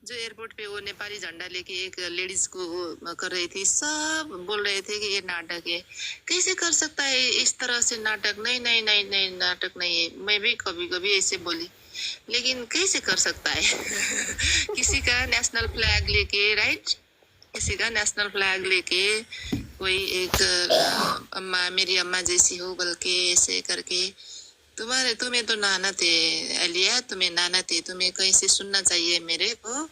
जो एयरपोर्ट पे वो नेपाली झंडा लेके एक लेडीज को वो कर रही थी, सब बोल रहे थे कि ये नाटक है। कैसे कर सकता है इस तरह से नाटक? नहीं नहीं नहीं नहीं, नाटक नहीं है। मैं भी कभी कभी ऐसे बोली, लेकिन कैसे कर सकता है? किसी का नेशनल फ्लैग लेके, राइट, किसी का नेशनल फ्लैग लेके कोई एक अम्मा, मेरी अम्मा जैसी हो बल्कि ऐसे करके, तुम्हें तो नाना थे अलिया, तुम्हें नाना थे, तुम्हें कहीं से सुनना चाहिए मेरे को।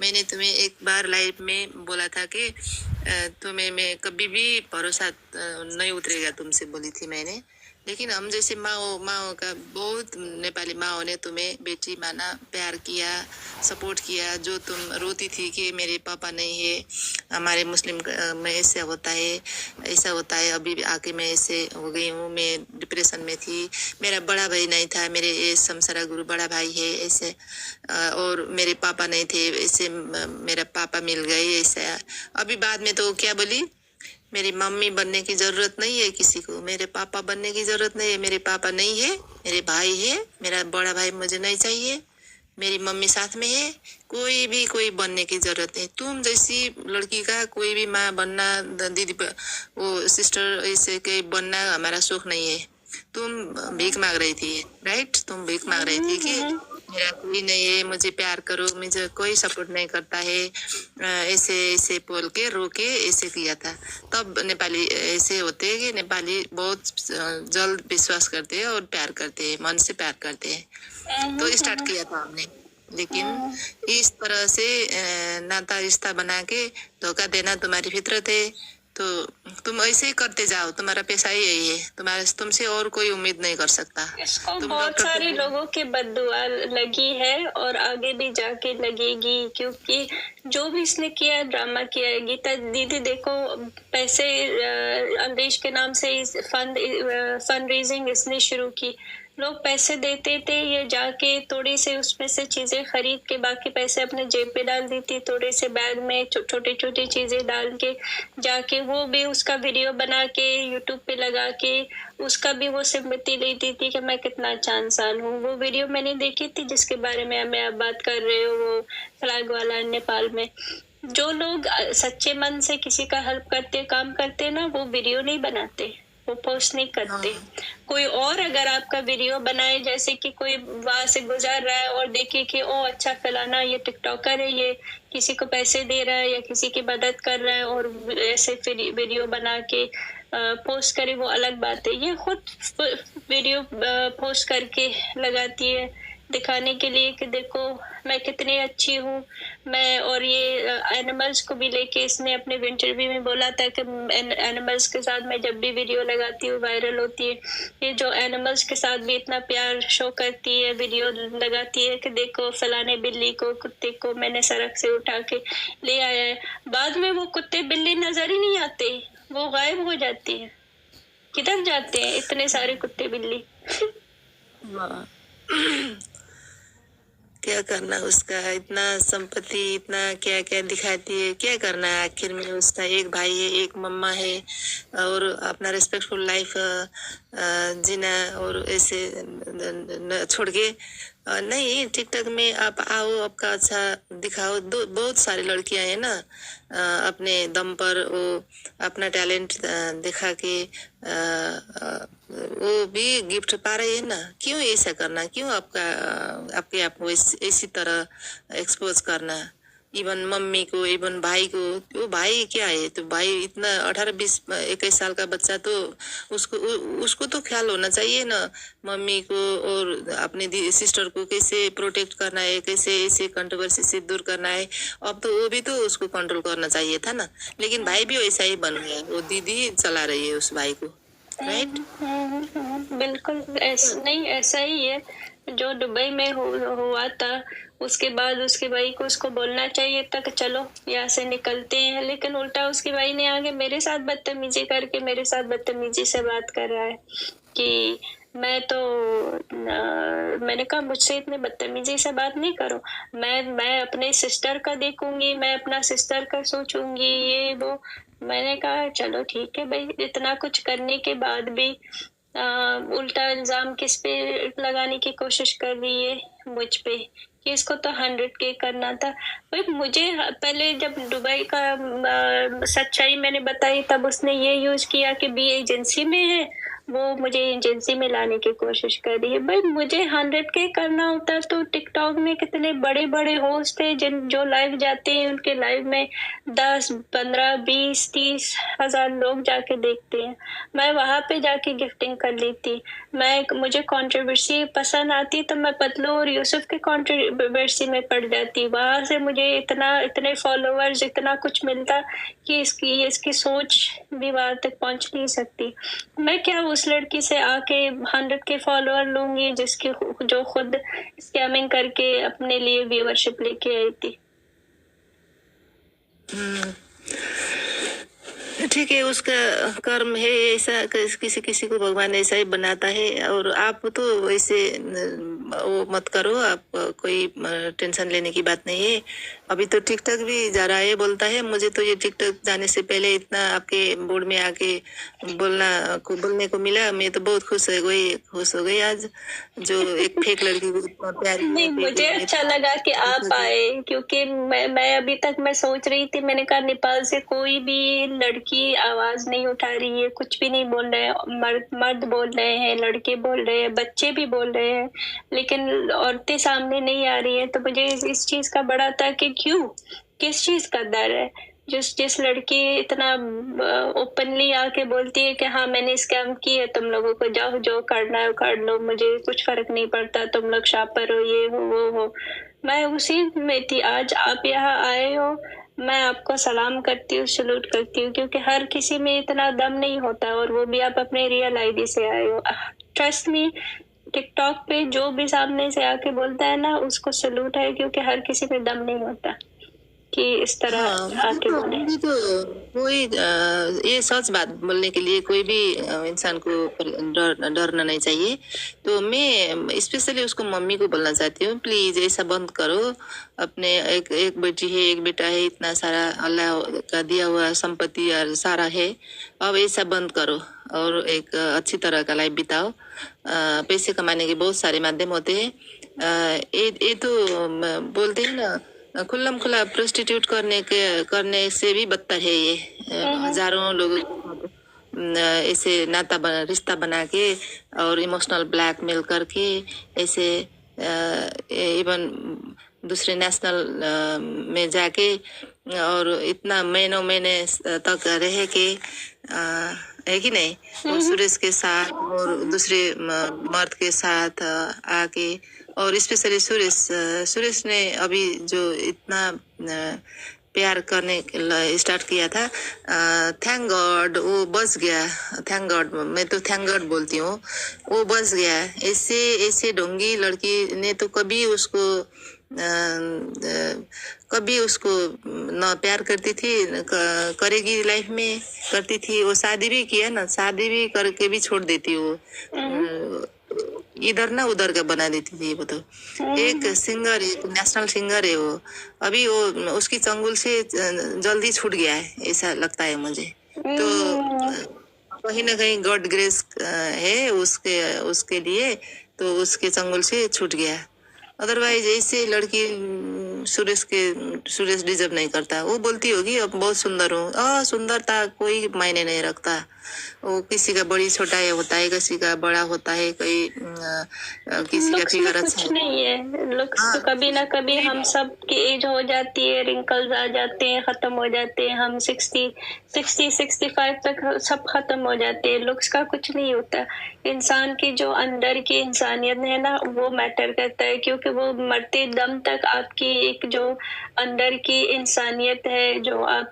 मैंने तुम्हें एक बार लाइव में बोला था कि तुम्हें मैं कभी भी भरोसा नहीं उतरेगा तुमसे, बोली थी मैंने। लेकिन हम जैसे माओ माओ का बहुत नेपाली माओ ने तुम्हें बेटी माना, प्यार किया, सपोर्ट किया। जो तुम रोती थी कि मेरे पापा नहीं है, हमारे मुस्लिम में ऐसा होता है, ऐसा होता है, अभी भी आके मैं ऐसे हो गई हूँ, मैं डिप्रेशन में थी, मेरा बड़ा भाई नहीं था, मेरे ये समसरा गुरु बड़ा भाई है ऐसे, और मेरे पापा नहीं थे ऐसे, मेरा पापा मिल गए ऐसा। अभी बाद में तो क्या बोली, मेरी मम्मी बनने की जरूरत नहीं है किसी को, मेरे पापा बनने की जरूरत नहीं है, मेरे पापा नहीं है, मेरे भाई है, मेरा बड़ा भाई मुझे नहीं चाहिए, मेरी मम्मी साथ में है, कोई बनने की जरूरत नहीं। तुम जैसी लड़की का कोई भी माँ बनना, दीदी वो सिस्टर ऐसे के बनना हमारा शौक नहीं है। तुम भीख मांग रही थी, राइट, तुम भीख मांग रही थी कि मेरा कोई नहीं है, मुझे प्यार करो, मुझे कोई सपोर्ट नहीं करता है, ऐसे ऐसे बोल के रो के ऐसे किया था। तब नेपाली ऐसे होते हैं कि नेपाली बहुत जल्द विश्वास करते हैं और प्यार करते हैं, मन से प्यार करते हैं, तो स्टार्ट किया था हमने। लेकिन इस तरह से नाता रिश्ता बना के धोखा देना तुम्हारी फितरत है, तो तुम ऐसे ही करते जाओ, तुम्हारा पेशा ही यही है, तुम्हारे तुमसे और कोई उम्मीद नहीं कर सकता। इसको तुम बहुत डॉक्टर सारे लोगों की बद्दुआ लगी है और आगे भी जाके लगेगी, क्योंकि जो भी इसने किया, ड्रामा किया है। गीता दीदी देखो, पैसे अमरीश के नाम से फंड रेजिंग इसने शुरू की, लोग पैसे देते थे, ये जाके थोड़ी से उसमें से चीजें खरीद के बाकी पैसे अपने जेब पे डाल दी थी, थोड़े से बैग में छोटी छोटी चीजें डाल के जाके, वो भी उसका वीडियो बना के यूट्यूब पे लगा के उसका भी वो सिम्पैथी लेती थी कि मैं कितना अच्छा इंसान हूँ। वो वीडियो मैंने देखी थी जिसके बारे में मैं आप बात कर रहे हो, वो फ्लैग वाला नेपाल में। जो लोग सच्चे मन से किसी का हेल्प करते, काम करते ना, वो वीडियो नहीं बनाते, वो पोस्ट नहीं करते। कोई और अगर आपका वीडियो बनाए, जैसे कि कोई वहां से गुजर रहा है और देखे कि ओ अच्छा फलाना ये टिकटॉकर है, ये किसी को पैसे दे रहा है या किसी की मदद कर रहा है, और ऐसे फिर वीडियो बना के पोस्ट करे, वो अलग बात है। ये खुद वीडियो पोस्ट करके लगाती है दिखाने के लिए कि देखो मैं कितनी अच्छी हूँ मैं। और ये एनिमल्स को भी लेके इसने अपने इंटरव्यू में बोला था कि एनिमल्स के साथ मैं जब भी वीडियो लगाती हूँ वायरल होती है। ये जो एनिमल्स के साथ भी इतना प्यार शो करती है, वीडियो लगाती है कि देखो फलाने बिल्ली को, कुत्ते को मैंने सड़क से उठा के ले आया है। बाद में वो कुत्ते बिल्ली नजर ही नहीं आते, वो गायब हो जाती है। किधर जाते हैं इतने सारे कुत्ते बिल्ली? क्या करना उसका, इतना संपत्ति, इतना क्या क्या दिखाती है, क्या करना है आखिर में। उसका एक भाई है, एक मम्मा है, और अपना रिस्पेक्टफुल लाइफ जीना, और ऐसे छोड़ के नहीं। टिकटॉक में आप आओ, आपका अच्छा दिखाओ। बहुत सारी लड़कियां हैं ना, अपने दम पर वो अपना टैलेंट दिखा के वो भी गिफ्ट पा रही है ना। क्यों ऐसा करना, क्यों आपके आप को इसी तरह एक्सपोज करना। इवन मम्मी को, इवन भाई को, वो भाई क्या है, तो भाई इतना 18-20-21 साल का बच्चा, तो उसको तो ख्याल होना चाहिए ना मम्मी को और अपने सिस्टर को कैसे प्रोटेक्ट करना है, कैसे ऐसे कंट्रोवर्सी से दूर करना है। अब तो वो भी तो उसको कंट्रोल करना चाहिए था ना। लेकिन भाई भी वैसा ही बन गया, वो दीदी चला रही है उस भाई को, राइट। बिल्कुल नहीं, ऐसा ही है जो दुबई में हुआ था। उसके बाद उसके भाई को उसको बोलना चाहिए था कि चलो यहाँ से निकलते हैं, लेकिन उल्टा उसके भाई ने आगे मेरे साथ बदतमीजी करके मेरे साथ बदतमीजी से बात कर रहा है कि मैं तो मैंने कहा मुझसे इतने बदतमीजी से बात नहीं करो, मैं अपने सिस्टर का देखूंगी, मैं अपना सिस्टर का सोचूंगी, ये वो। मैंने कहा चलो ठीक है भाई, इतना कुछ करने के बाद भी उल्टा इल्जाम किस पे लगाने की कोशिश कर रही है, मुझ पे, कि इसको तो 100K करना था। भाई मुझे पहले जब दुबई का सच्चाई मैंने बताई तब उसने ये यूज किया कि बी एजेंसी में है, वो मुझे एजेंसी में लाने की कोशिश कर रही है। भाई मुझे 100K करना होता तो टिकटॉक में कितने बड़े बड़े होस्ट है जिन जो लाइव जाते हैं, उनके लाइव में 10 15 20 30 हजार लोग जाके देखते हैं। मैं वहां पे जाके गिफ्टिंग कर लेती। मुझे कंट्रोवर्सी पसंद आती तो मैं पतलू और यूसुफ के कंट्रोवर्सी में पड़ जाती। वहां से मुझे इतने फॉलोअर्स इतना कुछ मिलता कि इसकी सोच भी वहां तक पहुंच नहीं सकती। मैं क्या उस लड़की से आके 100K फॉलोअर लूंगी जो खुद स्कैमिंग करके अपने लिए व्यूअरशिप लेके आई थी। ठीक है, उसका कर्म है ऐसा, किसी किसी को भगवान ऐसा ही बनाता है। और आप तो वैसे वो मत करो, आप कोई टेंशन लेने की बात नहीं है। अभी तो टिकटॉक भी जा रहा है, बोलता है। मुझे तो ये टिकटॉक जाने से पहले इतना आपके बोर्ड में आके बोलने को मिला, मैं तो बहुत खुश हो गई आज। जो एक फेक लड़की को इतना प्यार नहीं, मुझे अच्छा लगा कि आप आए, क्योंकि मैं अभी तक मैं सोच रही थी, मैंने कहा नेपाल से कोई भी लड़की आवाज नहीं उठा रही है, कुछ भी नहीं बोल रहे हैं। मर्द बोल रहे हैं, लड़के बोल रहे हैं, बच्चे भी बोल रहे हैं, लेकिन औरतें सामने नहीं आ रही है। तो मुझे इस चीज का बड़ा था कि क्यों, किस चीज का डर है। जिस लड़की इतना ओपनली आके बोलती है कि हाँ मैंने स्कैम की है, तुम लोगों को जाओ जो करना है कर लो, मुझे कुछ फर्क नहीं पड़ता, तुम लोग शापर हो, ये हो वो हो। मैं उसी में थी। आज आप यहाँ आए हो, मैं आपको सलाम करती हूँ, सलूट करती हूँ, क्योंकि हर किसी में इतना दम नहीं होता, और वो भी आप अपने रियल आईडी से आए हो। ट्रस्ट मी, टिकटॉक पे जो भी सामने से आके बोलता है ना, उसको सलूट है, क्योंकि हर किसी में दम नहीं होता कि इस तरह आके बोले। तो कोई ये सच बात बोलने के लिए कोई भी इंसान को डरना नहीं चाहिए। तो मैं स्पेशली उसको मम्मी को बोलना चाहती हूँ, प्लीज ऐसा बंद करो। अपने एक बेटी है, एक बेटा है, इतना सारा अल्लाह का दिया हुआ संपत्ति और सारा है, अब ऐसा बंद करो और एक अच्छी तरह का लाइफ बिताओ। पैसे कमाने के बहुत सारे माध्यम होते हैं। ये तो बोलते हैं ना, खुल्लम खुला प्रोस्टिट्यूट करने से भी बदतर है ये। हजारों लोगों को ऐसे रिश्ता बना के और इमोशनल ब्लैकमेल करके ऐसे इवन दूसरे नेशनल में जाके और इतना महीने तक रहे के है कि नहीं, वो सुरेश के साथ और दूसरे मर्द के साथ आके, और स्पेशली सुरेश ने अभी जो इतना प्यार करने स्टार्ट किया था, थैंक गॉड वो बच गया। थैंक गॉड, मैं तो थैंक गॉड बोलती हूँ, वो बच गया। ऐसे ढोंगी लड़की ने तो कभी उसको न प्यार करती थी, करेगी लाइफ में, करती थी। वो शादी भी किया ना, शादी भी करके भी छोड़ देती वो, इधर ना उधर का बना देती थी वो। तो एक सिंगर, एक नेशनल सिंगर है वो, अभी वो उसकी चंगुल से जल्दी छूट गया है, ऐसा लगता है मुझे। तो कहीं ना कहीं गॉड ग्रेस है उसके लिए, तो उसके चंगुल से छूट गया। अदरवाइज ऐसे लड़की सुरेश डिजर्व नहीं करता। वो बोलती होगी अब बहुत सुंदर हूँ, सुंदरता कोई मायने नहीं रखता। वो किसी का बड़ी छोटा होता है, किसी का बड़ा होता है, किसी का फिगर अच्छा कुछ नहीं है। लुक्स तो कभी ना कभी हम सब की एज हो जाती है, रिंकल्स आ जाते हैं, खत्म हो जाते हैं। हम 60-65 तक सब खत्म हो जाते हैं। लुक्स का कुछ नहीं होता। इंसान की जो अंदर की इंसानियत है ना, वो मैटर करता है, क्योंकि वो मरते दम तक आपकी एक जो अंदर की इंसानियत है, जो आप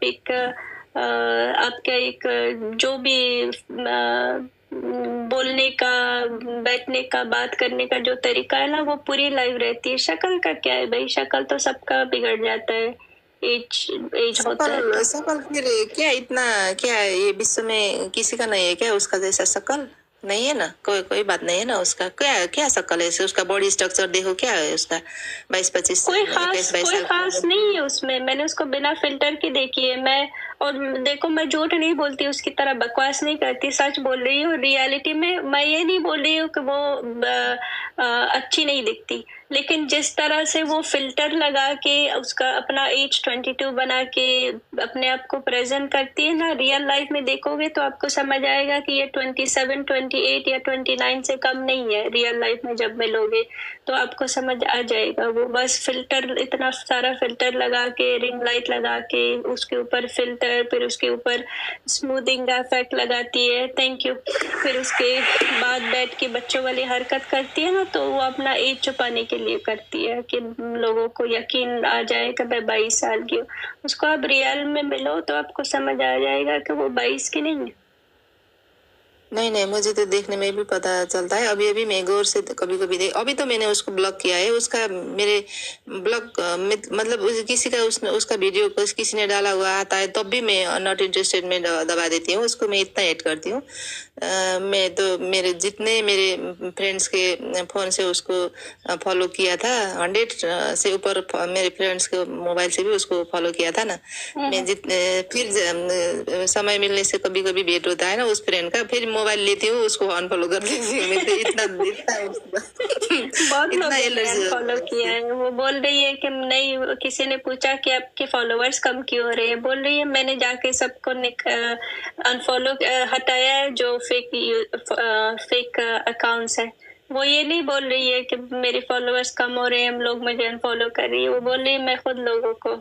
आपका एक जो भी बोलने का, बैठने का, बात करने का जो तरीका है ना, वो पूरी लाइव रहती है। शक्ल का क्या है भाई, शक्ल तो सबका बिगड़ जाता है, एज होता है। शक्ल फिर क्या इतना, क्या ये विश्व में किसी का नहीं है क्या उसका जैसा शक्ल? नहीं है ना, कोई बात नहीं है ना उसका। क्या शक्ल है उसका? बॉडी स्ट्रक्चर देखो, क्या है उसका, 22-25 कोई खास नहीं है उसमें। मैंने उसको बिना फिल्टर के देखी है। मैं और देखो मैं झूठ नहीं बोलती, उसकी तरह बकवास नहीं करती, सच बोल रही हूँ। रियलिटी में मैं ये नहीं बोल रही हूँ कि वो अच्छी नहीं दिखती, लेकिन जिस तरह से वो फिल्टर लगा के उसका अपना एज 22 बना के अपने आप को प्रेजेंट करती है ना, रियल लाइफ में देखोगे तो आपको समझ आएगा कि ये 27, 28 या 29 से कम नहीं है। रियल लाइफ में जब मिलोगे तो आपको समझ आ जाएगा। वो बस फिल्टर, इतना सारा फिल्टर लगा के, रिंग लाइट लगा के, उसके ऊपर फिल्टर, फिर उसके ऊपर स्मूथिंग का इफेक्ट लगाती है, थैंक यू, फिर उसके बाद बैठ के बच्चों वाली हरकत करती है ना, तो वो अपना एज छुपाने के लिए करती है कि लोगों को यकीन आ जाए कि मैं 22 साल की हूँ। उसको आप रियल में मिलो तो आपको समझ आ जाएगा कि वो 22 की नहीं है। नहीं नहीं, मुझे तो देखने में भी पता चलता है। अभी अभी मैं गौर से कभी कभी देख, अभी तो मैंने उसको ब्लॉक किया है। उसका मेरे ब्लॉक मतलब किसी का उसका वीडियो किसी ने डाला हुआ आता है तब भी मैं नॉट इंटरेस्टेड में दबा देती हूँ उसको। मैं इतना ऐड करती हूँ। मैं तो मेरे जितने मेरे फ्रेंड्स के फोन से उसको फॉलो किया था, 100 से ऊपर मेरे फ्रेंड्स के मोबाइल से भी उसको फॉलो किया था ना। मैं जितने फिर समय मिलने से कभी कभी भेंट होता है ना उस फ्रेंड का, फिर मोबाइल लेती हूँ उसको अनफॉलो कर देती हूँ। मैं तो इतना बहुत लोग एलर्जी फॉलो किया है। वो बोल रही है कि नहीं, किसी ने पूछा कि आपके फॉलोवर्स कम क्यों हो रहे हैं, बोल रही है मैंने जाके सबको अनफॉलो हटाया है जो फेक अकाउंट्स है। वो ये नहीं बोल रही है कि मेरे फॉलोवर्स कम हो रहे हैं, हम लोग मुझे अनफॉलो कर रही है। वो बोल रही है मैं खुद लोगों को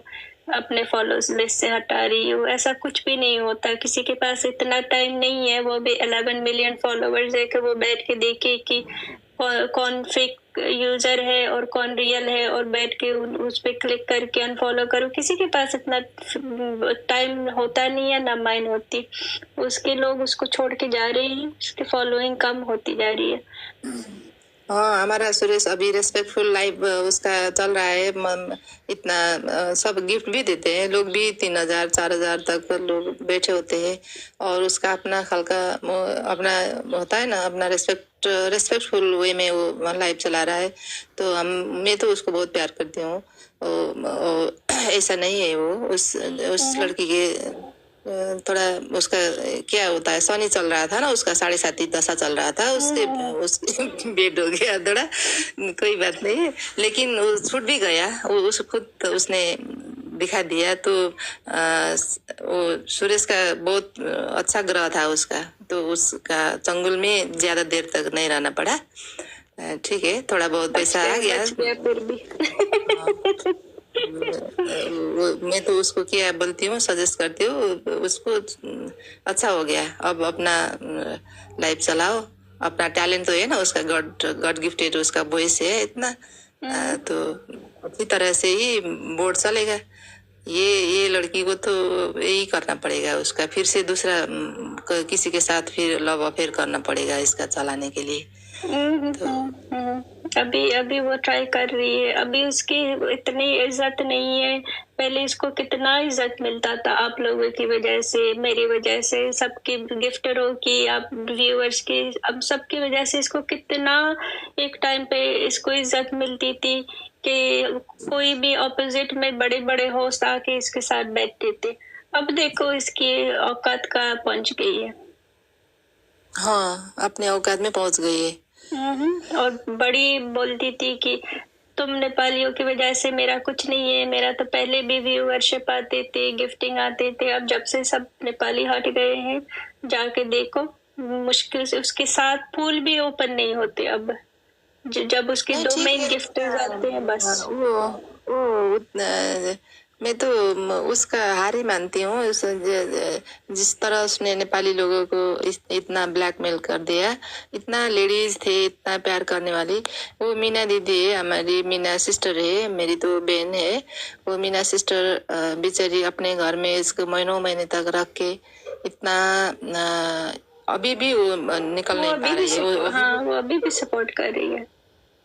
अपने फॉलोअर्स लिस्ट से हटा रही हूँ। ऐसा कुछ भी नहीं होता, किसी के पास इतना टाइम नहीं है। वो भी 11 मिलियन फॉलोवर्स है कि वो बैठ के देखे कि कौन फेक यूजर है और कौन रियल है और बैठ के उस पर क्लिक करके अनफॉलो करो। किसी के पास इतना टाइम होता नहीं है, ना माइंड होती। उसके लोग उसको छोड़ के जा रहे हैं, उसकी फॉलोइंग कम होती जा रही है। हाँ, हमारा सुरेश अभी रेस्पेक्टफुल लाइफ उसका चल रहा है। इतना सब गिफ्ट भी देते हैं लोग भी, 3000 4000 तक लोग बैठे होते हैं। और उसका अपना हल्का अपना होता है ना, अपना रेस्पेक्टफुल वे में वो लाइफ चला रहा है। तो मैं तो उसको बहुत प्यार करती हूँ। ऐसा नहीं है वो उस लड़की के थोड़ा उसका क्या होता है, शनि चल रहा था ना उसका, 7.5 दशा चल रहा था उसके बेड हो गया थोड़ा, कोई बात नहीं है। लेकिन वो छूट भी गया, उस खुद उसने दिखा दिया। तो वो सुरेश का बहुत अच्छा ग्रह था उसका, तो उसका चंगुल में ज्यादा देर तक नहीं रहना पड़ा। ठीक है, थोड़ा बहुत पैसा आ गया फिर भी। मैं तो उसको क्या बोलती हूँ, सजेस्ट करती हूँ उसको। अच्छा हो गया, अब अपना लाइफ चलाओ। अपना टैलेंट तो है ना उसका, गॉड गिफ्टेड उसका वॉइस है इतना। तो अच्छी तरह से ही बोर्ड चलेगा। ये लड़की को तो यही करना पड़ेगा उसका, फिर से दूसरा किसी के साथ फिर लव अफेयर करना पड़ेगा इसका चलाने के लिए। अभी वो ट्राई कर रही है। अभी उसकी इतनी इज्जत नहीं है। पहले इसको कितना इज्जत मिलता था आप लोगों की वजह से, मेरी वजह से, सबके गिफ्टरों की, आप व्यूअर्स की, अब सबकी वजह से इसको कितना एक टाइम पे इसको इज्जत मिलती थी कि कोई भी ऑपोजिट में बड़े बड़े होस्ट आके इसके साथ बैठते थे। अब देखो इसकी औकात का पहुंच गई है। हाँ, अपने औकात में पहुंच गई है। और बड़ी बोलती थी कि तुम नेपालियों की वजह से मेरा कुछ नहीं है, मेरा तो पहले भी व्यूअरशिप आते थे, गिफ्टिंग आते थे। अब जब से सब नेपाली हट गए हैं, जाके देखो मुश्किल से उसके साथ फूल भी ओपन नहीं होते अब। जब उसके नहीं, 2 ठीक मेन है। गिफ्टर्स आते हैं बस। वो मैं तो उसका हार ही मानती हूँ। जिस तरह उसने नेपाली लोगों को इतना ब्लैकमेल कर दिया, इतना लेडीज थे इतना प्यार करने वाली। वो मीना दीदी है, हमारी मीना सिस्टर है, मेरी तो बहन है। वो मीना सिस्टर बेचारी अपने घर में इसको महीनों महीने तक रख के इतना अभी भी वो निकल नहीं पा रही है। वो अभी भी सपोर्ट कर रही है।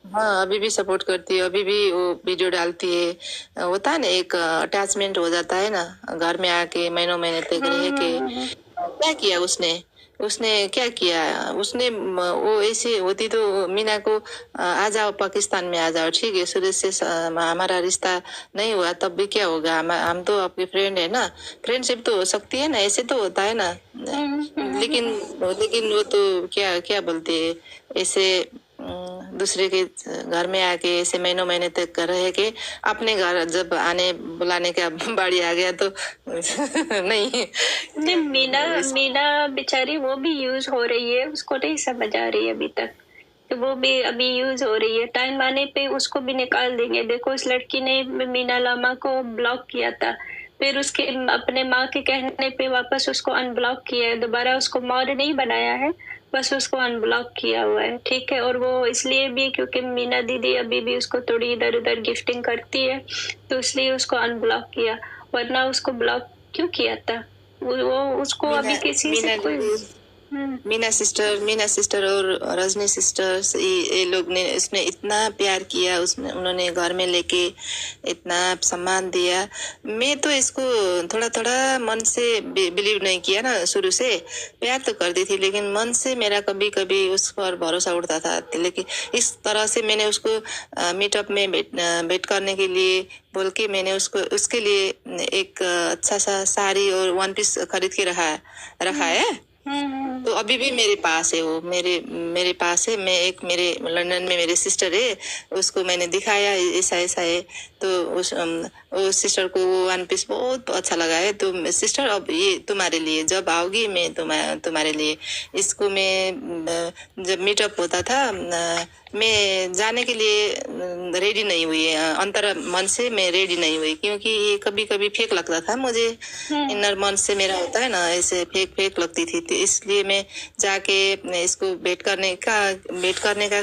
हाँ, अभी भी सपोर्ट करती है, अभी भी वो वीडियो डालती है। होता है ना, एक अटैचमेंट हो जाता है ना, घर में आके महीनों महीने तक रह के। क्या किया उसने? उसने क्या किया, उसने वो ऐसे होती तो मीना को आ जाओ पाकिस्तान में आ जाओ, ठीक है, सूरज से हमारा रिश्ता नहीं हुआ तब भी क्या होगा, हम तो आपके फ्रेंड है ना, फ्रेंडशिप तो हो सकती है ना, ऐसे तो होता है ना। लेकिन लेकिन वो तो क्या क्या बोलते हैं, ऐसे दूसरे के घर में आके ऐसे महीनों महीने तक रहे के अपने घर जब आने बुलाने का बारी आ गया तो नहीं। नहीं, मीना मीना बेचारी वो भी यूज हो रही है, उसको नहीं समझ आ रही है अभी तक, तो वो भी अभी यूज हो रही है, टाइम आने पे उसको भी निकाल देंगे। देखो इस लड़की ने मीना लामा को ब्लॉक किया था, फिर उसके अपने माँ के कहने पे वापस उसको अनब्लॉक किया है, दोबारा उसको मॉड नहीं बनाया है, बस उसको अनब्लॉक किया हुआ है, ठीक है। और वो इसलिए भी क्योंकि मीना दीदी अभी भी उसको थोड़ी इधर उधर गिफ्टिंग करती है, तो इसलिए उसको अनब्लॉक किया, वरना उसको ब्लॉक क्यों किया था? वो उसको अभी किसी से कोई मीना सिस्टर और रजनी सिस्टर्स, ये लोग ने इसमें इतना प्यार किया, उसमें उन्होंने घर में लेके इतना सम्मान दिया। मैं तो इसको थोड़ा थोड़ा मन से बिलीव नहीं किया ना, शुरू से प्यार तो करती थी लेकिन मन से मेरा कभी कभी उस पर भरोसा उठता था। लेकिन इस तरह से मैंने उसको मीटअप में भेंट करने के लिए बोल के मैंने उसको उसके लिए एक अच्छा सा साड़ी और वन पीस खरीद के रखा है। तो अभी भी मेरे पास है, वो मेरे मेरे पास है। मैं एक मेरे लंदन में मेरे सिस्टर है, उसको मैंने दिखाया ऐसा ऐसा है, तो वो सिस्टर को वो वन पीस बहुत अच्छा लगा है। तो सिस्टर अब ये तुम्हारे लिए, जब आओगी मैं तुम्हारे लिए इसको मैं जब मीटअप होता था मैं जाने के लिए रेडी नहीं हुई, अंतर मन से मैं रेडी नहीं हुई, क्योंकि ये कभी कभी फेक लगता था मुझे, इनर मन से मेरा होता है ना, ऐसे फेक फेक लगती थी, तो इसलिए मैं जाके इसको भेंट करने का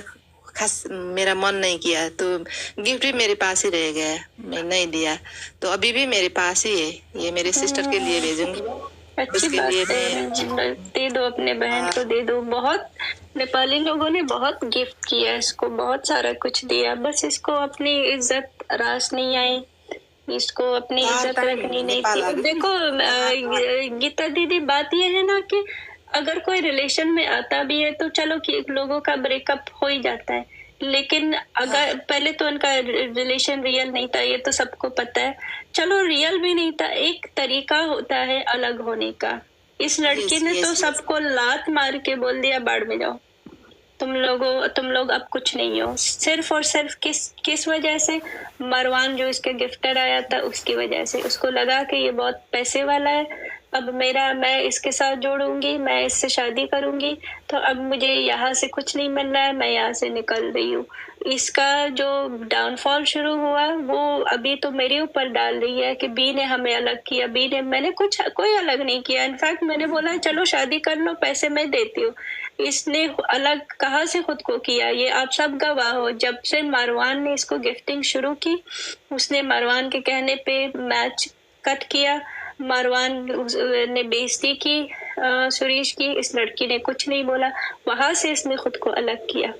खास मेरा मन नहीं किया। तो गिफ्ट भी मेरे पास ही रह गया, मैं नहीं दिया, तो अभी भी मेरे पास ही है, ये मेरे सिस्टर के लिए भेजूंगी। अच्छी बात है, दे दो अपने बहन को, दे दो। बहुत नेपाली लोगों ने बहुत गिफ्ट किया इसको, बहुत सारा कुछ दिया, बस इसको अपनी इज्जत रास नहीं आई, इसको अपनी इज्जत रखनी नहीं थी। देखो गीता दीदी, बात ये है ना कि अगर कोई रिलेशन में आता भी है तो चलो कि लोगों का ब्रेकअप हो ही जाता है, लेकिन अगर पहले तो उनका रिलेशन रियल नहीं था, ये तो सबको पता है। चलो रियल भी नहीं था, एक तरीका होता है अलग होने का। इस लड़की ने तो सबको लात मार के बोल दिया बाढ़ में जाओ, तुम लोग अब कुछ नहीं हो, सिर्फ और सिर्फ किस वजह से? मरवान जो इसके गिफ्टर आया था उसकी वजह से। उसको लगा कि ये बहुत पैसे वाला है, अब मैं इसके साथ जोड़ूंगी, मैं इससे शादी करूंगी, तो अब मुझे यहाँ से कुछ नहीं मिल रहा है, मैं यहाँ से निकल रही हूँ। इसका जो डाउनफॉल शुरू हुआ वो अभी तो मेरे ऊपर डाल रही है कि बी ने हमें अलग किया, मैंने कोई अलग नहीं किया। इनफैक्ट मैंने बोला चलो शादी कर लो, पैसे मैं देती हूँ। इसने अलग कहाँ से खुद को किया, ये आप सब गवाह हो। जब से मरवान ने इसको गिफ्टिंग शुरू की, उसने मरवान के कहने पे मैच कट किया, मरवान ने बेइज्जती की सुरेश की, इस लड़की ने कुछ नहीं बोला, वहां से इसने खुद को अलग किया,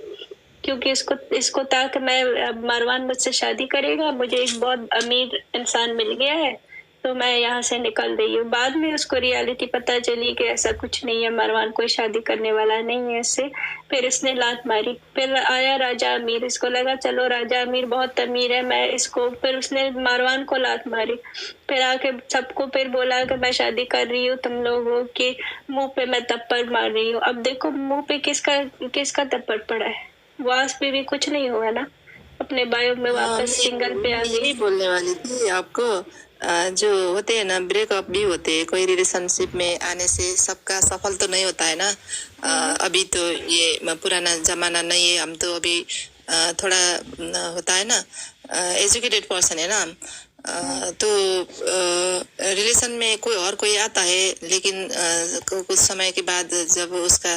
क्योंकि इसको था कि मैं मरवान मुझसे शादी करेगा, मुझे एक बहुत अमीर इंसान मिल गया है, तो मैं यहाँ से निकल रही हूँ। बाद में उसको रियलिटी पता चली कि ऐसा कुछ नहीं है, मरवान कोई शादी करने वाला नहीं है इससे। फिर इसने लात मारी, फिर आया राजा अमीर, इसको लगा चलो राजा अमीर बहुत अमीर है, मैं इसको, फिर उसने मरवान को लात मारी, फिर आके सबको फिर बोला कि मैं शादी कर रही हूँ, तुम लोगों के मुंह पे मैं थप्पड़ मार रही हूँ। अब देखो मुंह पे किसका थप्पड़ पड़ा है, वास पे भी कुछ नहीं हुआ ना, अपने बायो में वापस सिंगल पे आ गई। बोलने वाली थी आपको, जो होते हैं ना ब्रेकअप भी होते हैं, कोई रिलेशनशिप में आने से सबका सफल तो नहीं होता है ना। अभी तो ये पुराना जमाना नहीं है, हम तो अभी थोड़ा होता है ना, एजुकेटेड पर्सन है ना हम, तो रिलेशन में कोई आता है, लेकिन कुछ समय के बाद जब उसका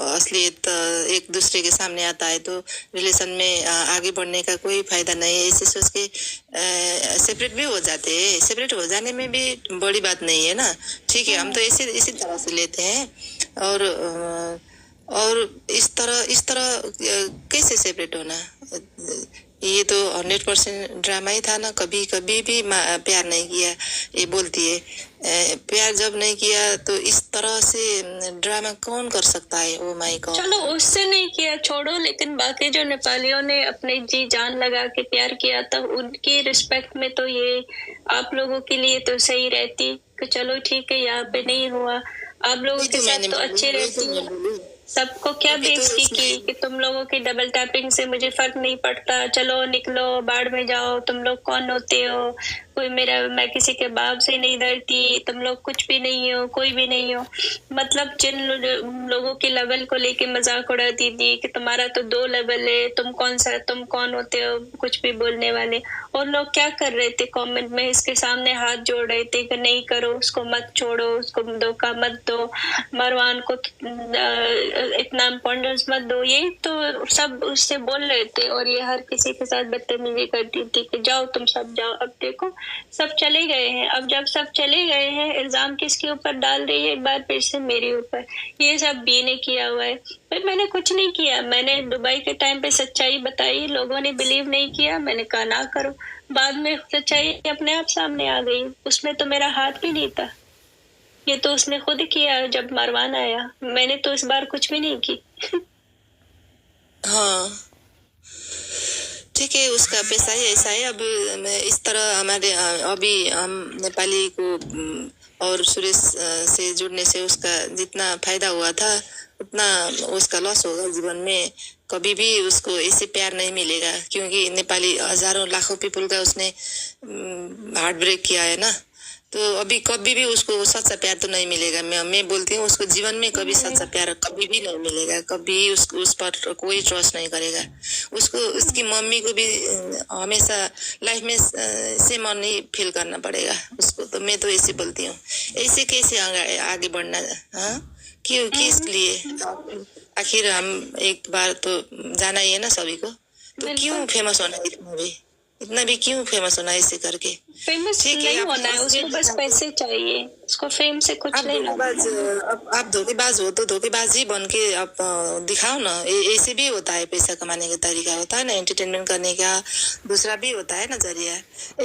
असलियत एक दूसरे के सामने आता है तो रिलेशन में आगे बढ़ने का कोई फायदा नहीं है। ऐसे सोच के सेपरेट भी हो जाते हैं, सेपरेट हो जाने में भी बड़ी बात नहीं है ना, ठीक है, हम तो इसी तरह से लेते हैं। और इस तरह कैसे सेपरेट होना, ये तो 100% ड्रामा ही था ना। कभी कभी भी प्यार नहीं किया, ये बोलती है। प्यार जब नहीं किया तो इस तरह से ड्रामा कौन कर सकता है? Oh my God. चलो उससे नहीं किया छोड़ो, लेकिन बाकी जो नेपालियों ने अपने जी जान लगा के प्यार किया था, उनकी रिस्पेक्ट में तो ये आप लोगों के लिए तो सही रहती कि चलो ठीक है यहाँ पे नहीं हुआ, आप लोगों के साथ तो अच्छे रहती। सबको क्या बेइज्जती की कि तुम लोगों की डबल टैपिंग से मुझे फर्क नहीं पड़ता, चलो निकलो बाढ़ में जाओ, तुम लोग कौन होते हो, कोई मैं किसी के बाप से नहीं डरती, तुम लोग कुछ भी नहीं हो, कोई भी नहीं हो। मतलब जिन लोगों के लेवल को लेके मजाक उड़ाती थी कि तुम्हारा तो 2 लेवल है, तुम कौन होते हो कुछ भी बोलने वाले। और लोग क्या कर रहे थे कमेंट में, इसके सामने हाथ जोड़ रहे थे कि नहीं करो, उसको मत छोड़ो, उसको धोखा मत दो, मरवान को इतना इम्पोर्टेंस मत दो, ये तो सब उससे बोल रहे थे। और ये हर किसी के साथ बदतमीजी करती थी कि जाओ तुम सब जाओ। अब देखो सब चले गए हैं, अब जब सब चले गए हैं इल्जाम किसके ऊपर डाल रही है एक बार फिर से मेरे ऊपर। ये सब बी ने किया हुआ है, भाई मैंने कुछ नहीं किया, मैंने दुबई के टाइम पे सच्चाई बताई, लोगों ने बिलीव नहीं किया, मैंने कहा ना करो, बाद में सच्चाई अपने आप सामने आ गई, उसमें तो मेरा हाथ भी नहीं था, ये तो उसने खुद किया जब मरवान आया, मैंने तो इस बार कुछ भी नहीं की। हाँ ठीक है, उसका पैसा ही ऐसा है। अब इस तरह हमारे अभी हम नेपाली को और सुरेश से जुड़ने से उसका जितना फायदा हुआ था उतना उसका लॉस होगा जीवन में। कभी भी उसको ऐसे प्यार नहीं मिलेगा, क्योंकि नेपाली हजारों लाखों पीपल का उसने हार्ट ब्रेक किया है ना। तो अभी कभी भी उसको सच्चा प्यार तो नहीं मिलेगा। मैं बोलती हूँ उसको जीवन में कभी सच्चा प्यार कभी भी नहीं मिलेगा, कभी उसको उस पर कोई ट्रस्ट नहीं करेगा। उसको उसकी मम्मी को भी हमेशा लाइफ में सेम नहीं फील करना पड़ेगा उसको। तो मैं तो ऐसे बोलती हूँ, ऐसे कैसे आगे बढ़ना? हाँ क्यों, किस लिए? आखिर हम एक बार तो जाना ही है ना सभी को, तो क्यों फेमस होना इतना भी क्यों फेमस होना ऐसे करके? फेमस नहीं होना है उसको, बस पैसे चाहिए उसको, फेम से कुछ नहीं लेना। आप धोखेबाज हो तो धोखेबाजी बन के आप दिखाओ ना। ऐसे भी होता है, पैसा कमाने का तरीका होता है ना, एंटरटेनमेंट करने का दूसरा भी होता है नजरिया।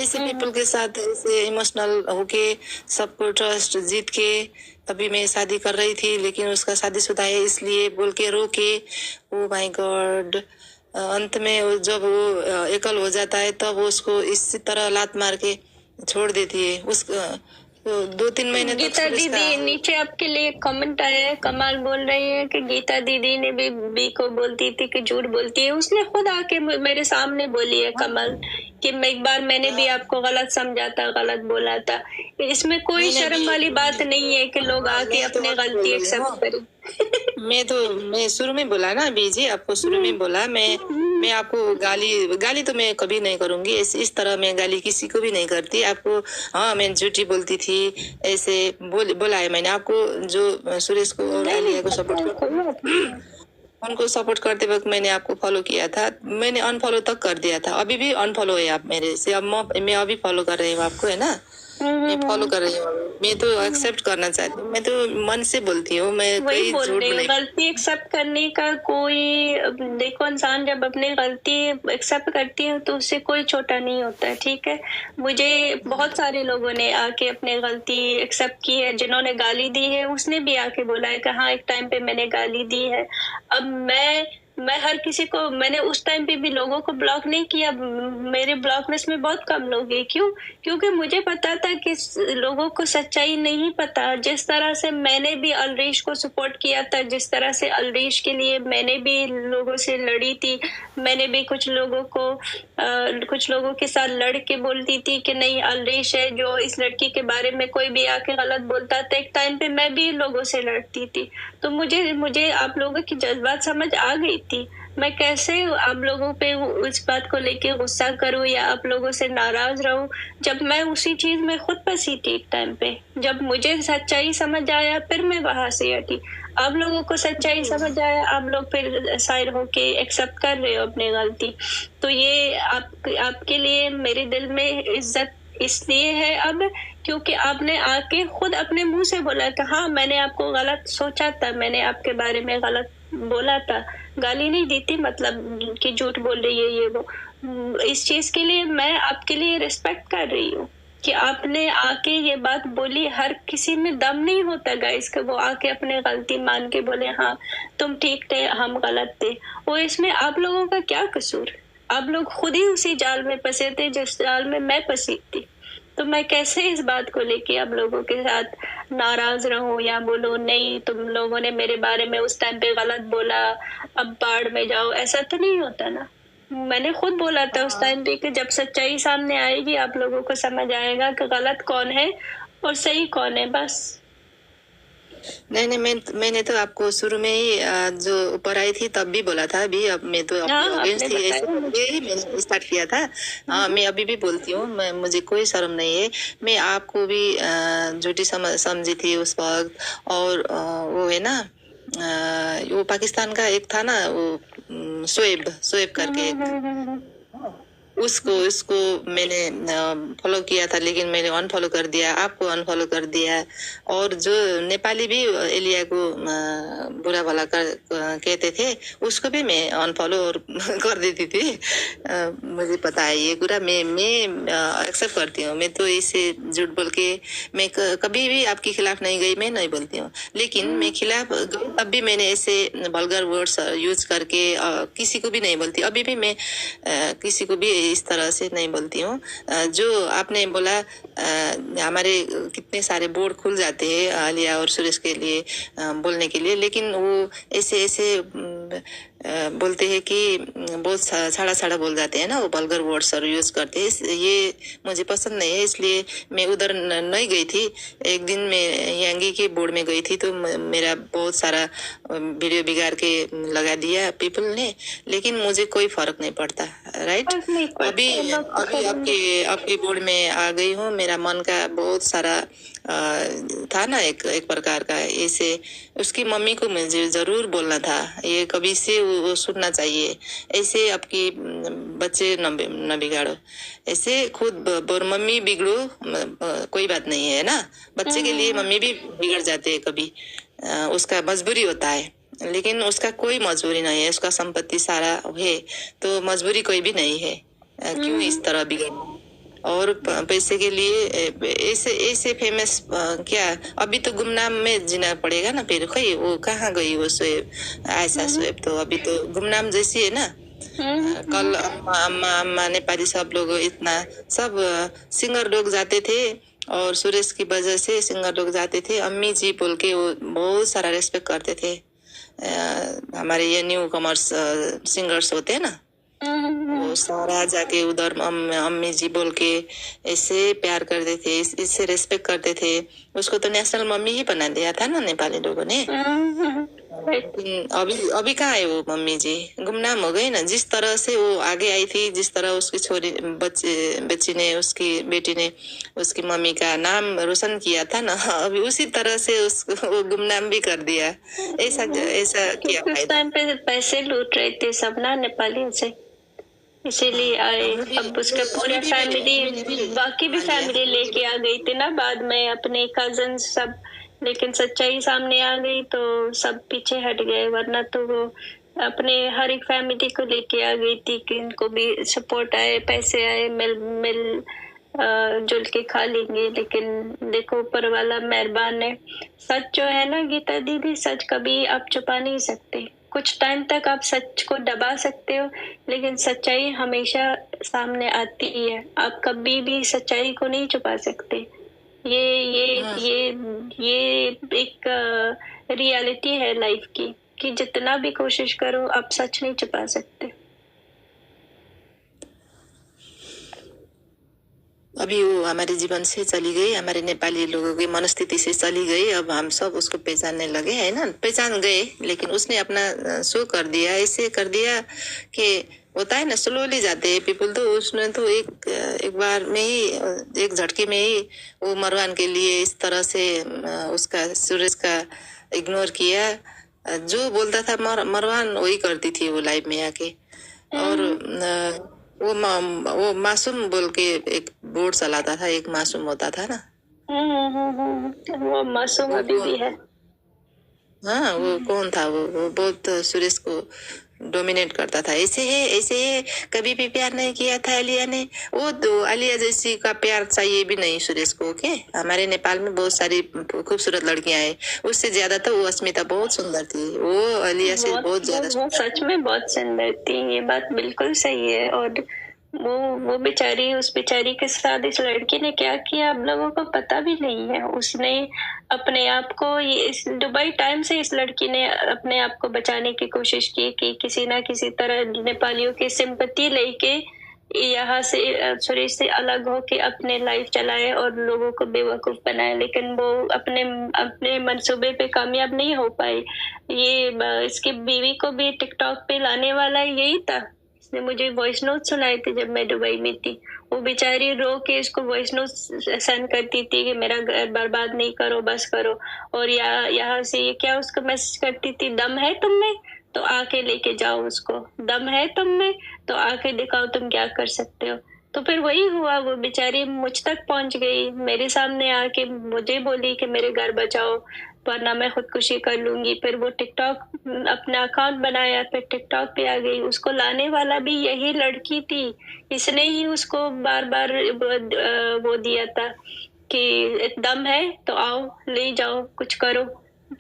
ऐसे पीपल के साथ ऐसे इमोशनल होके सबको ट्रस्ट जीत के अभी मैं शादी कर रही थी, लेकिन उसका शादीशुदा है इसलिए बोल के रोके। ओ माय गॉड, अंत में जब वो एकल हो जाता है तब उसको इसी तरह लात मार के छोड़ देती है। उस 2-3 महीने तक गीता दीदी नीचे आपके लिए कमेंट आया है, कमाल बोल रही है कि गीता दीदी ने भी बी को बोलती थी कि झूठ बोलती है, उसने खुद आके मेरे सामने बोली है कमल कि एक बार मैंने भी आपको गलत समझा था, गलत बोला था। इसमें कोई शर्म वाली बात नहीं है कि लोग आके अपने गलती एक्सेप्ट करें। मैं शुरू में बोला ना बीजी, आपको शुरू में बोला मैं आपको गाली तो मैं कभी नहीं करूंगी। इस तरह मैं गाली किसी को भी नहीं करती आपको। हाँ मैं झूठी बोलती थी ऐसे बोला है मैंने आपको। जो सुरेश को और आलिया को उनको सपोर्ट करते वक्त मैंने आपको फॉलो किया था, मैंने अनफॉलो तक कर दिया था। अभी भी अनफॉलो है आप मेरे से। अब मैं अभी फॉलो कर रही हूँ आपको, है ना, मैं फॉलो कर रही हूँ। मैं तो एक्सेप्ट करना चाहती हूँ, मैं तो मन से बोलती हूँ। मैं वही बोल रही हूँ, गलती एक्सेप्ट करने का कोई, देखो इंसान जब अपनी गलती एक्सेप्ट करती है तो उससे कोई छोटा नहीं होता है, ठीक है। मुझे बहुत सारे लोगों ने आके अपनी गलती एक्सेप्ट की है, जिन्होंने गाली दी है उसने भी आके बोला है कि हाँ एक टाइम पे मैंने गाली दी है। अब मैं हर किसी को, मैंने उस टाइम पे भी लोगों को ब्लॉक नहीं किया, मेरे ब्लॉक लिस्ट में बहुत कम लोग हैं। क्यों? क्योंकि मुझे पता था कि लोगों को सच्चाई नहीं पता। जिस तरह से मैंने भी अलरीश को सपोर्ट किया था, जिस तरह से अलरीश के लिए मैंने भी लोगों से लड़ी थी, मैंने भी कुछ लोगों के साथ लड़ के बोलती थी कि नहीं अलरीश है जो इस लड़की के बारे में कोई भी आके गलत बोलता था, एक टाइम पे मैं भी लोगों से लड़ती थी। तो मुझे आप लोगों की जज्बात समझ आ गई थी। मैं कैसे आप लोगों पे उस बात को लेके गुस्सा करूं या आप लोगों से नाराज रहूं, जब मैं उसी चीज में खुद फंसी थी। एक टाइम पे जब मुझे सच्चाई समझ आया फिर मैं वहां से हटी। आप लोगों को सच्चाई समझ आया, आप लोग फिर साइड होके एक्सेप्ट कर रहे हो अपनी गलती। तो ये आपके लिए मेरे दिल में इज्जत इसलिए है अब क्योंकि आपने आके खुद अपने मुंह से बोला कि हाँ मैंने आपको गलत सोचा था, मैंने आपके बारे में गलत बोला था, गाली नहीं दी थी मतलब कि झूठ बोल रही है ये वो। इस चीज के लिए मैं आपके लिए रिस्पेक्ट कर रही हूँ कि आपने आके ये बात बोली। हर किसी में दम नहीं होता गाइस कि वो आके अपने गलती मान के बोले हाँ तुम ठीक थे हम गलत थे। वो इसमें आप लोगों का क्या कसूर? आप लोग खुद ही उसी जाल में फंसे थे जिस जाल में मैं फंसी थी। तो मैं कैसे इस बात को लेके आप लोगों के साथ नाराज रहूं या बोलूं नहीं तुम लोगों ने मेरे बारे में उस टाइम पे गलत बोला अब बाढ़ में जाओ। ऐसा तो नहीं होता ना। मैंने खुद बोला था उस टाइम पे कि जब सच्चाई सामने आएगी आप लोगों को समझ आएगा कि गलत कौन है और सही कौन है। बस नहीं नहीं, मैंने तो आपको शुरू में ही जो ऊपर आई थी तब भी बोला था। अभी अब मैं तो हाँ आपके आपने अगेंस्ट ही ऐसे बताया करके ही मैंने स्टार्ट किया था। मैं अभी भी बोलती हूँ, मुझे कोई शर्म नहीं है। मैं आपको भी झूठी समझी थी उस वक्त। और वो है ना, वो पाकिस्तान का एक था ना, वो शोएब शोएब करके एक, उसको उसको मैंने फॉलो किया था, लेकिन मैंने अनफॉलो कर दिया, आपको अनफॉलो कर दिया। और जो नेपाली भी एलिया को बुरा भला कहते थे, उसको भी मैं अनफॉलो और कर देती थी। मुझे पता है ये पूरा। मैं एक्सेप्ट करती हूँ। मैं तो इसे झूठ बोल के मैं कभी भी आपके खिलाफ नहीं गई, मैं नहीं बोलती हूँ। लेकिन मैं खिलाफ गई तब भी मैंने ऐसे वल्गर वर्ड्स यूज करके किसी को भी नहीं बोलती। अभी भी मैं किसी को भी इस तरह से नहीं बोलती हूँ। जो आपने बोला, हमारे कितने सारे बोर्ड खुल जाते हैं आलिया और सुरेश के लिए बोलने के लिए, लेकिन वो ऐसे ऐसे बोलते हैं कि बहुत साड़ा साड़ा बोल जाते हैं ना, वो वल्गर वर्ड्स और यूज करते हैं। ये मुझे पसंद नहीं है, इसलिए मैं उधर नहीं गई थी। एक दिन मैं यांगी के बोर्ड में गई थी तो मेरा बहुत सारा वीडियो बिगाड़ के लगा दिया पीपल ने, लेकिन मुझे कोई फर्क नहीं पड़ता। राइट, अभी अभी आपके बोर्ड में आ गई हूँ। मेरा मन का बहुत सारा था ना, एक प्रकार का। ऐसे उसकी मम्मी को मुझे जरूर बोलना था, ये कभी से वो सुनना चाहिए। ऐसे आपकी बच्चे न बिगाड़ो, ऐसे खुद मम्मी बिगड़ो, कोई बात नहीं है ना। बच्चे के लिए मम्मी भी बिगड़ जाते हैं कभी, उसका मजबूरी होता है। लेकिन उसका कोई मजबूरी नहीं है, उसका संपत्ति सारा है, तो मजबूरी कोई भी नहीं है। क्यों इस तरह बिगड़ना? और पैसे के लिए ऐसे ऐसे फेमस क्या? अभी तो गुमनाम में जीना पड़ेगा ना फिर। खै वो कहाँ गई वो शोएब, आयशा शोएब तो अभी तो गुमनाम जैसी है ना। कल अम्मा अम्मा नेपाली सब लोग इतना सब सिंगर लोग जाते थे, और सुरेश की वजह से सिंगर लोग जाते थे। अम्मी जी बोल के वो बहुत सारा रेस्पेक्ट करते थे। हमारे ये न्यू कमर्स सिंगर्स होते हैं ना, वो सारा जाके उधर अम्मी जी बोल के ऐसे प्यार करते थे, इससे रेस्पेक्ट करते थे। उसको तो नेशनल मम्मी ही बना दिया था ना नेपाली लोगों ने। लेकिन अभी अभी कहाँ है वो मम्मी जी? गुमनाम हो गई ना। जिस तरह से वो आगे आई थी, जिस तरह उसकी छोरी बच्ची ने, उसकी बेटी ने उसकी मम्मी का नाम रोशन किया था ना, अभी उसी तरह से उसको वो गुमनाम भी कर दिया। ऐसा ऐसा क्या उस फायदा? टाइम पे पैसे लूट रहे थे सब ना नेपालियों से, इसीलिए आए। अब उसका पूरा फैमिली, बाकी भी फैमिली लेके आ गई थी ना बाद में, अपने कजन सब। लेकिन सच्चाई सामने आ गई तो सब पीछे हट गए, वरना तो वो अपने हर एक फैमिली को लेके आ गई थी कि इनको भी सपोर्ट आए, पैसे आए, मिल मिल जुल के खा लेंगे। लेकिन देखो ऊपर वाला मेहरबान है। सच जो है ना गीता दीदी, सच कभी आप छुपा नहीं सकते। कुछ टाइम तक आप सच को दबा सकते हो, लेकिन सच्चाई हमेशा सामने आती ही है। आप कभी भी सच्चाई को नहीं छुपा सकते। ये एक रियलिटी है लाइफ की कि जितना भी कोशिश करो आप सच नहीं छुपा सकते। अभी वो हमारे जीवन से चली गई, हमारे नेपाली लोगों की मनस्थिति से चली गई। अब हम सब उसको पहचानने लगे, है ना, पहचान गए। लेकिन उसने अपना शो कर दिया, ऐसे कर दिया कि होता है ना, स्लोली जाते हैं पीपल। तो उसने तो एक बार में ही, एक झटके में ही वो मरवान के लिए इस तरह से उसका सुरेश का इग्नोर किया। जो बोलता था मरवान वही करती थी वो लाइव में आके। और वो मासूम बोल के एक बोर्ड चलाता था, एक मासूम होता था ना। वो मासूम अभी भी है। हाँ, वो कौन था? वो बहुत सुरेश को डोमिनेट करता था, ऐसे है ऐसे है, कभी भी प्यार नहीं किया था आलिया ने। वो तो आलिया जैसी का प्यार चाहिए भी नहीं सुरेश को। ओके, हमारे नेपाल में बहुत सारी खूबसूरत लड़कियां हैं, उससे ज्यादा तो वो अस्मिता बहुत सुंदर थी, वो आलिया से बहुत ज्यादा वो सुंदर सच में बहुत सुंदर थी, ये बात बिल्कुल सही है। और वो बेचारी, उस बेचारी के साथ इस लड़की ने क्या किया हम लोगों को पता भी नहीं है। उसने अपने आप को, ये इस दुबई टाइम से इस लड़की ने अपने आप को बचाने की कोशिश की कि किसी ना किसी तरह नेपालियों की सिंपैथी लेके यहाँ से सुरेश से अलग हो के अपने लाइफ चलाए और लोगों को बेवकूफ बनाए, लेकिन वो अपने अपने मंसूबे पे कामयाब नहीं हो पाई। ये इसकी बीवी को भी टिकटॉक पे लाने वाला यही था। इसने मुझे वॉइस नोट सुनाए थे जब मैं दुबई में थी। वो बेचारी रो के इसको वॉइस नोट सेंड करती थी कि मेरा घर बर्बाद नहीं करो, बस करो। और यहाँ से ये क्या उसको मैसेज करती थी, दम है तुम में तो आके लेके जाओ उसको, दम है तुम में तो आके दिखाओ तुम क्या कर सकते हो। तो फिर वही हुआ, वो बेचारी मुझ तक पहुंच गई, मेरे सामने आके मुझे बोली कि मेरे घर बचाओ वरना मैं खुदकुशी कर लूंगी। फिर वो टिकटॉक अपना अकाउंट बनाया, फिर टिकटॉक पे आ गई। उसको लाने वाला भी यही लड़की थी, इसने ही उसको बार बार वो दिया था कि दम है तो आओ ले जाओ, कुछ करो,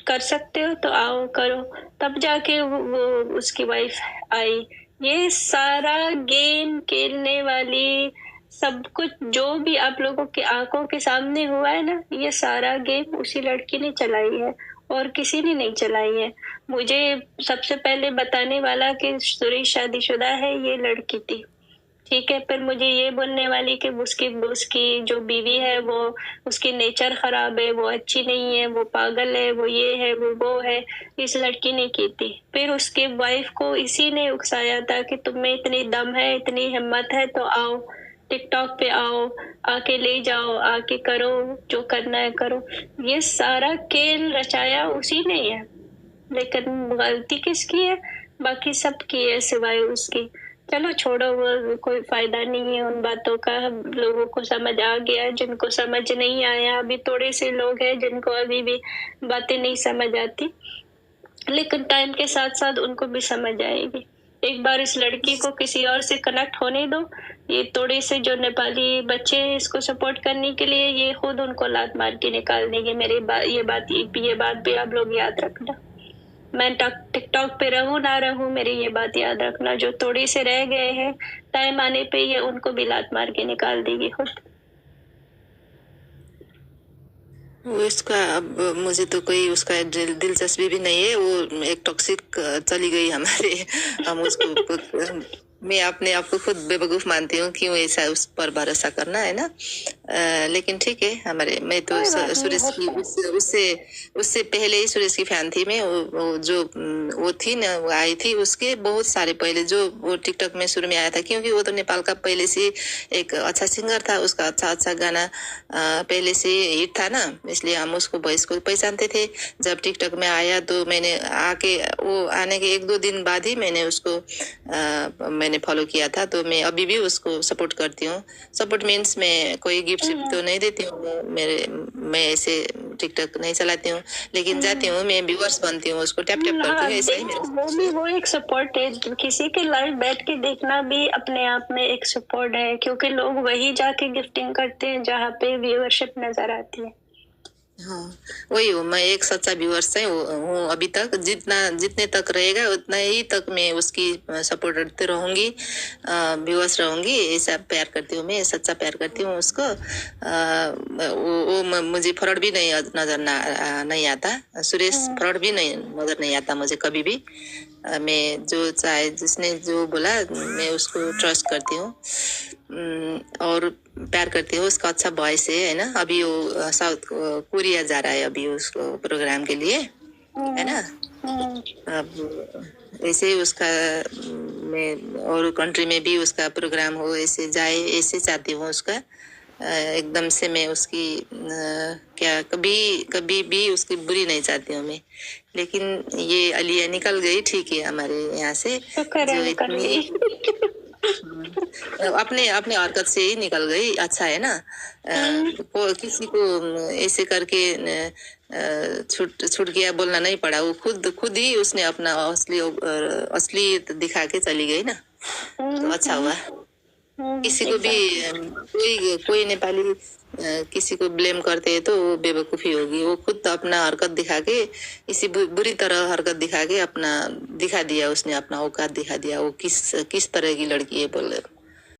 कर सकते हो तो आओ करो। तब जाके वो उसकी वाइफ आई। ये सारा गेम खेलने वाली सब कुछ जो भी आप लोगों की आंखों के सामने हुआ है ना, ये सारा गेम उसी लड़की ने चलाई है और किसी ने नहीं चलाई है। मुझे सबसे पहले बताने वाला कि सुरेश शादीशुदा है ये लड़की थी, ठीक है। फिर मुझे ये बोलने वाली कि उसकी जो बीवी है वो उसकी नेचर खराब है, वो अच्छी नहीं है, वो पागल है, वो ये है वो है, इस लड़की ने की थी। फिर उसके वाइफ को इसी ने उकसाया था कि तुम्हें इतनी दम है, इतनी हिम्मत है तो आओ टिकटॉक पे आओ, आके ले जाओ, आके करो जो करना है करो। ये सारा खेल रचाया उसी ने है, लेकिन गलती किसकी है? बाकी सब की है सिवाय उसकी। चलो छोड़ो, वो कोई फायदा नहीं है उन बातों का। लोगों को समझ आ गया, जिनको समझ नहीं आया अभी थोड़े से लोग हैं जिनको अभी भी बातें नहीं समझ आती, लेकिन टाइम के साथ साथ उनको भी समझ आएगी। एक बार इस लड़की को किसी और से कनेक्ट होने दो, ये थोड़े से जो नेपाली बच्चे इसको सपोर्ट करने के लिए ये खुद उनको लात मार के निकाल देंगे। ये बात भी आप लोग याद रखना। मैं टिकटॉक पे रहूं ना रहूं, मेरी ये बात याद रखना, जो थोड़ी से रह गए हैं टाइम आने पे ये उनको भी लात मार के निकाल देगी खुद। वो इसका अब मुझे तो कोई उसका दिलचस्पी भी नहीं है। वो एक टॉक्सिक चली गई हमारे, हम उसको मैं अपने आप को खुद बेवकूफ मानती हूँ, क्यों ऐसा उस पर भरोसा करना है ना। लेकिन ठीक है, हमारे मैं तो सुरेश की उससे पहले ही सुरेश की फैन थी मैं। वो जो वो थी ना, वो आई थी उसके बहुत सारे पहले, जो वो टिकटॉक में शुरू में आया था, क्योंकि वो तो नेपाल का पहले से एक अच्छा सिंगर था, उसका अच्छा गाना पहले से हिट था ना, इसलिए हम उसको वॉइस को पहचानते थे। जब टिकटॉक में आया तो मैंने वो आने के 1-2 दिन बाद ही मैंने उसको मैंने फॉलो किया था। तो मैं अभी भी उसको सपोर्ट करती हूँ। सपोर्ट मीन्स मैं कोई गिफ्ट तो नहीं देती हूँ, मैं ऐसे टिकटॉक नहीं चलाती हूँ, लेकिन जाती हूँ, मैं व्यूअर्स बनती हूँ, उसको टैप टैप करती हूँ, ऐसा ही मेरा। वो एक सपोर्ट है। किसी के लाइव बैठ के देखना भी अपने आप में एक सपोर्ट है, क्योंकि लोग वही जाके गिफ्टिंग करते हैं जहाँ पे व्यूअरशिप नजर आती है। हाँ, वही हूँ मैं, एक सच्चा व्यूअर्स है हूँ अभी तक। जितने तक रहेगा उतना ही तक मैं उसकी सपोर्ट करते रहूंगी, व्यूअर्स रहूंगी। ऐसा प्यार करती हूँ मैं, सच्चा प्यार करती हूँ उसको। मुझे फ्रॉड भी नहीं आता। सुरेश फ्रॉड भी नजर नहीं आता मुझे कभी भी। मैं जो चाहे, जिसने जो बोला मैं उसको ट्रस्ट करती हूँ और प्यार करती हूँ। उसका अच्छा वॉइस है ना। अभी वो साउथ कोरिया जा रहा है अभी उसको प्रोग्राम के लिए, है ना। अब ऐसे उसका मैं और कंट्री में भी उसका प्रोग्राम हो, ऐसे जाए, ऐसे चाहती हूँ उसका। एकदम से मैं उसकी क्या कभी भी उसकी बुरी नहीं चाहती हूँ मैं। लेकिन ये आलिया निकल गई, ठीक है, हमारे यहाँ से, जो इतनी अपने अपने हरकत से ही निकल गई, अच्छा है ना। किसी को ऐसे करके छूट छूट गया बोलना नहीं पड़ा, वो खुद ही उसने अपना असली दिखा के चली गई ना, तो अच्छा हुआ। किसी को भी कोई कोई नेपाली किसी को ब्लेम करते हैं तो वो बेवकूफी होगी। वो खुद तो अपना हरकत दिखा के, इसी बुरी तरह हरकत दिखा के अपना दिखा दिया, उसने अपना औकात दिखा दिया। वो किस तरह की लड़की है बोल